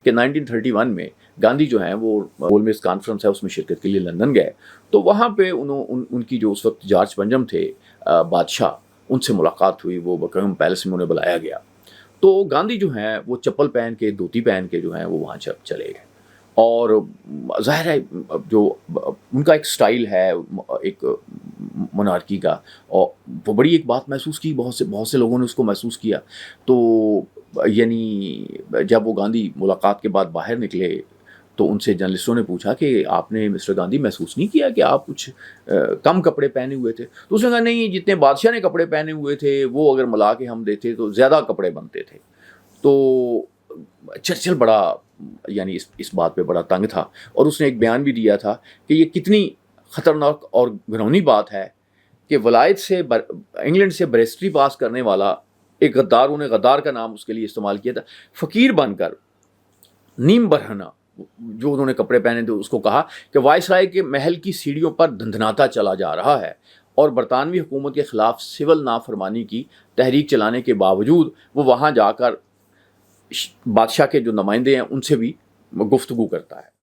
کہ 1931 میں گاندھی جو ہیں وہ گولمیز کانفرنس ہے اس میں شرکت کے لیے لندن گئے، تو وہاں پہ ان کی جو اس وقت جارج پنجم تھے بادشاہ، ان سے ملاقات ہوئی، وہ بکنگھم پیلس میں انہیں بلایا گیا. تو گاندھی جو ہیں وہ چپل پہن کے، دھوتی پہن کے جو ہیں وہ وہاں چلے گئے. اور ظاہر ہے جو ان کا ایک سٹائل ہے ایک monarchy کا، اور وہ بڑی ایک بات محسوس کی، بہت سے لوگوں نے اس کو محسوس کیا. تو یعنی جب وہ گاندھی ملاقات کے بعد باہر نکلے تو ان سے جرنلسٹوں نے پوچھا کہ آپ نے مسٹر گاندھی محسوس نہیں کیا کہ آپ کچھ کم کپڑے پہنے ہوئے تھے؟ تو اس نے کہا نہیں، جتنے بادشاہ نے کپڑے پہنے ہوئے تھے وہ اگر ملا کے ہم دیتے تو زیادہ کپڑے بنتے تھے. تو چرچل بڑا یعنی اس بات پہ بڑا تنگ تھا، اور اس نے ایک بیان بھی دیا تھا کہ یہ کتنی خطرناک اور گھنونی بات ہے کہ ولایت سے انگلینڈ سے بریسٹری پاس کرنے والا ایک غدار، انہیں غدار کا نام اس کے لیے استعمال کیا تھا، فقیر بن کر نیم برہنہ جو انہوں نے کپڑے پہنے تھے اس کو کہا کہ وائس رائے کے محل کی سیڑھیوں پر دھندناتا چلا جا رہا ہے، اور برطانوی حکومت کے خلاف سول نافرمانی کی تحریک چلانے کے باوجود وہ وہاں جا کر بادشاہ کے جو نمائندے ہیں ان سے بھی گفتگو کرتا ہے.